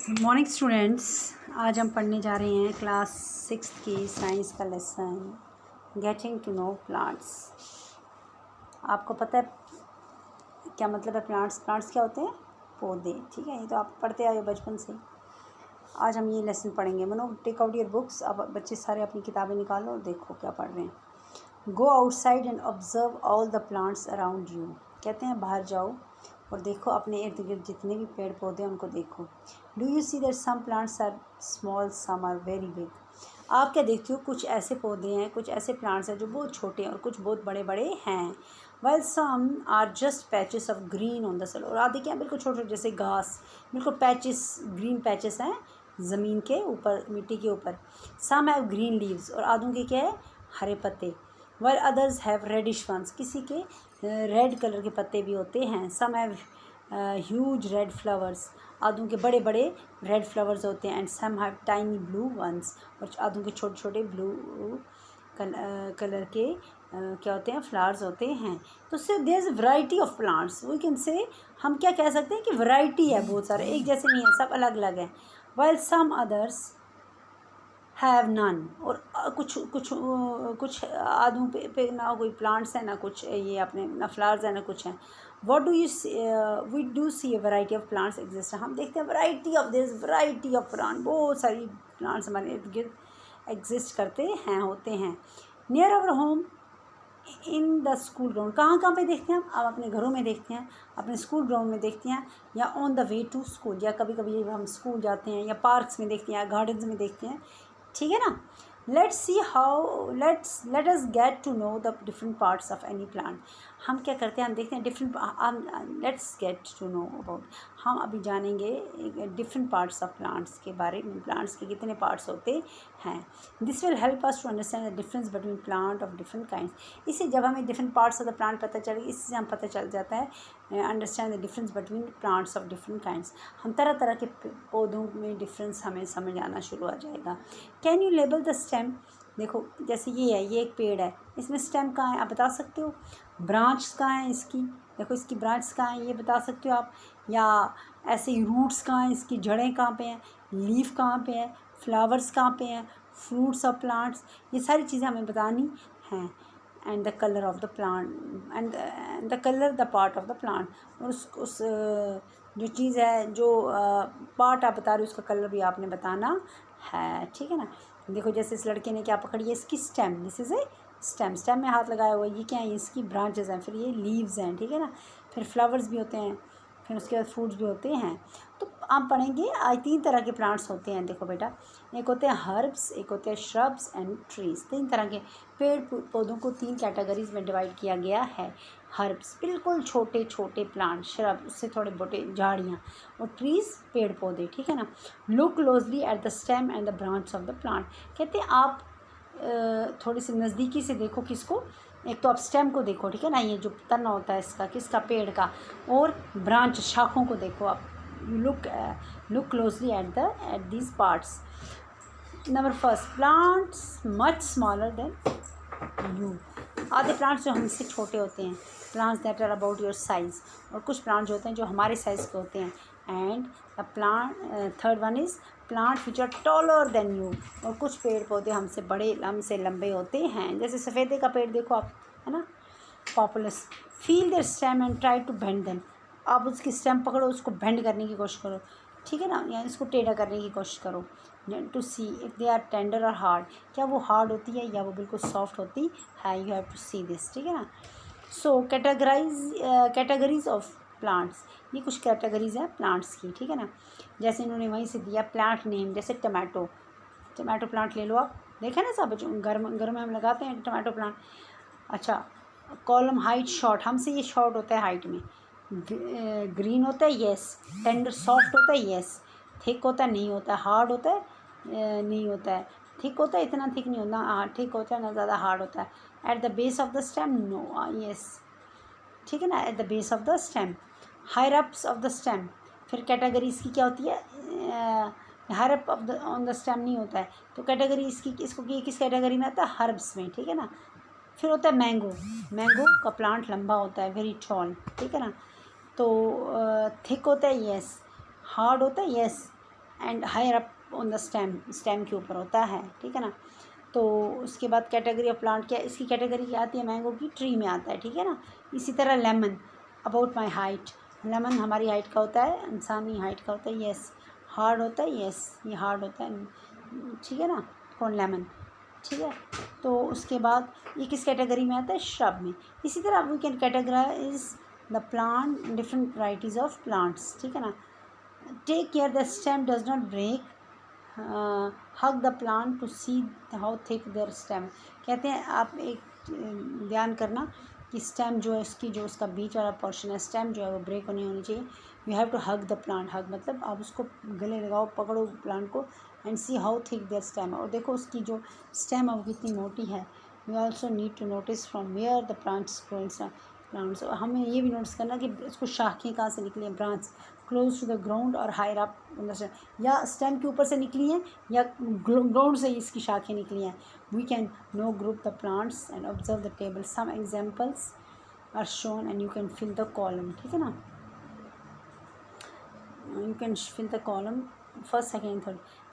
Good morning students. आज हम पढ़ने जा रहे हैं क्लास 6 की साइंस का lesson getting to know plants. आपको पता है क्या मतलब है प्लांट्स? प्लांट्स क्या होते हैं? पौधे। ठीक है, ये तो आप पढ़ते आए हो बचपन से। आज हम ये लेसन पढ़ेंगे। मनो टेक आउट योर बुक्स। अब बच्चे सारे अपनी किताबें निकालो और देखो क्या पढ़ रहे हैं। Go outside and observe all the plants around you. कहते हैं बाहर जाओ और देखो अपने इर्द गिर्द जितने भी पेड़ पौधे हैं उनको देखो। Do you see that some plants are small, some are very big. आप क्या देखते हो? कुछ ऐसे पौधे हैं, कुछ ऐसे प्लांट्स हैं जो बहुत छोटे हैं और कुछ बहुत बड़े बड़े हैं। Well some are just patches of green on the soil. और आधे क्या हैं बिल्कुल छोटे छोटे जैसे घास, बिल्कुल पैचेस, ग्रीन पैचेस हैं ज़मीन के ऊपर, मिट्टी के ऊपर। Some have green leaves. और आधों के क्या है? हरे पत्ते। Well others have reddish ones. किसी के रेड कलर के पत्ते भी होते हैं। Some have huge red flowers. आधों के बड़े बड़े रेड फ्लावर्स होते हैं। And some have tiny blue ones. और आधों के छोटे छोटे ब्लू कलर के क्या होते हैं? फ्लावर्स होते हैं। तो से there is variety of plants. We can say, हम क्या कह सकते हैं कि वैरायटी है बहुत सारे, एक जैसे नहीं है, सब अलग अलग हैं। While some others have none. और कुछ आधों पे ना कोई प्लांट्स हैं ना कुछ ये अपने ना फ्लावर्स हैं ना कुछ हैं। What do you we do see a variety of plants exist. हम देखते हैं variety of this, variety of plant, बहुत सारी प्लांट्स हमारे इर्द गिर्द एग्जिस्ट करते हैं, होते हैं। Near our home in the school ground. कहाँ कहाँ पे देखते हैं हम? आप अपने घरों में देखते हैं, अपने स्कूल ग्राउंड में देखते हैं, या on the way to school, या कभी कभी हम स्कूल जाते हैं या पार्क्स में देखते हैं या गार्डन्स में देखते हैं। ठीक है ना? Let's see how let us get to know the different parts of any plant. हम क्या करते हैं? हम देखते हैं different, let's get to know about, हम अभी जानेंगे डिफरेंट पार्ट्स ऑफ प्लांट्स के बारे में। प्लांट्स के कितने पार्ट्स होते हैं। This will help us to understand the difference between plant of different kinds. इससे जब हमें different parts of the plant पता चलेगा, इससे हम पता चल जाता है understand the difference between plants of different kinds. हम तरह तरह के पौधों में डिफरेंस हमें समझ आना शुरू आ जाएगा। Can you label the stem? देखो जैसे ये है, ये एक पेड़ है, इसमें स्टेम कहाँ है आप बता सकते हो? ब्रांच कहाँ है इसकी? देखो इसकी ब्रांच कहाँ है ये बता सकते हो आप? या ऐसे ही रूट्स कहाँ हैं इसकी? जड़ें कहाँ पे हैं? लीफ कहाँ पे है? फ्लावर्स कहाँ पे हैं? फ्रूट्स ऑफ प्लांट्स, ये सारी चीज़ें हमें बतानी हैं। And the colour of the plant and the colour the part of the plant. और उस जो चीज़ है, जो पार्ट आप बता रहे हो, उसका कलर भी आपने बताना है। ठीक है ना? देखो जैसे इस लड़के ने क्या पकड़ी है? इसकी stem. This is a stem. Stem में हाथ लगाया हुआ है। ये क्या है? इसकी ब्रांचेस हैं। फिर ये लीव्स हैं। ठीक है ना? फिर फ्लावर्स भी होते हैं, फिर उसके बाद फ्रूट्स भी होते हैं। तो आप पढ़ेंगे आज 3 तरह के प्लांट्स होते हैं। देखो बेटा, एक होते हैं हर्ब्स, एक होते हैं श्रब्स एंड ट्रीज। 3 तरह के पेड़ पौधों को 3 कैटेगरीज में डिवाइड किया गया है। हर्ब्स बिल्कुल छोटे छोटे प्लांट, श्रब उससे थोड़े मोटे झाड़ियाँ, और ट्रीज पेड़ पौधे। ठीक है ना? Look closely at the stem and the branch of the plant. कहते हैं आप थोड़ी सी नज़दीकी से देखो। किसको? एक तो आप स्टेम को देखो, ठीक है ना, ये जो तना होता है इसका, किसका? पेड़ का। और ब्रांच, शाखों को देखो आप। You look closely at these parts. Number first, plants much smaller than you. आधे प्लांट्स जो हमसे छोटे होते हैं, plants that are about your size. और कुछ प्लांट्स होते हैं जो हमारे साइज़ के होते हैं। And the plant, third one is plant which are taller than you. और कुछ पेड़ पौधे हमसे लंबे होते हैं। जैसे सफ़ेदे का पेड़ देखो आप, है ना, पॉपुलस। Feel their stem and try to bend them. आप उसकी स्टेम पकड़ो, उसको बेंड करने की कोशिश करो। ठीक है ना? या इसको टेढ़ा करने की कोशिश करो। To see if they are tender और हार्ड, क्या वो हार्ड होती है या वो बिल्कुल सॉफ्ट होती है। You have to see this. ठीक है ना? सो कैटेगरीज ऑफ प्लांट्स, ये कुछ कैटेगरीज हैं प्लांट्स की। ठीक है ना? जैसे इन्होंने वहीं से दिया प्लांट नेम, जैसे टमाटो प्लांट ले लो आप। देखा ना सब, जो घर में हम लगाते हैं टमाटो प्लांट। अच्छा, कॉलम हाइट शॉर्ट, हमसे ये शॉर्ट होता है हाइट में। ग्रीन होता है, येस। टेंडर सॉफ्ट होता है, येस। थिक होता है, नहीं होता है। हार्ड होता है, नहीं होता है। थिक होता है, इतना थिक नहीं होता। हाँ, थिक होता है ना, ज़्यादा हार्ड होता है। At the base of the stem, no, yes. ठीक है ना? At the base of the stem. Higher ups of the stem. फिर कैटेगरी इसकी क्या होती है? Higher up of the on the stem नहीं होता है। तो कैटेगरी इसकी, इसको किस कैटेगरी में आता है? हर्ब्स में। ठीक है ना? फिर होता है मैंगो का प्लांट लंबा होता है, वेरी टॉल। ठीक है ना? तो थिक होता है, येस। हार्ड होता है, yes. And higher up on the stem के ऊपर होता है, ठीक है ना। तो उसके बाद कैटेगरी ऑफ प्लांट क्या, इसकी कैटेगरी क्या आती है, मैंगो की ट्री में आता है, ठीक है ना। इसी तरह lemon, about my height, lemon हमारी हाइट का होता है, इंसानी हाइट का होता है, येस। हार्ड होता है, येस ये हार्ड होता है, ठीक है ना, कौन, लेमन, ठीक है। तो उसके बाद ये किस कैटेगरी में आता है, श्रब में। इसी तरह we can categorise the plant, different varieties of plants, ठीक है ना। Take care the stem does not break, hug the plant to see how thick their stem. कहते हैं आप एक ध्यान करना कि स्टेम जो है उसकी, जो उसका बीच वाला पोर्शन है, स्टेम जो है वो ब्रेक नहीं होनी चाहिए। You have to hug the plant, hug मतलब आप उसको गले लगाओ, पकड़ो प्लांट को, and see how thick their stem, और देखो उसकी जो स्टेम है वो कितनी मोटी है। You also need to notice from where the plants plants, हमें ये भी नोटिस करना कि उसको शाखें कहाँ से निकली हैं, branch close to the ground और हायर अप, या स्टेम के ऊपर से निकली हैं या ग्राउंड से इसकी शाखें निकली हैं। We can know group the plants and observe the table, some examples are shown and you can fill the column, ठीक है ना। You can fill the column first, second, third.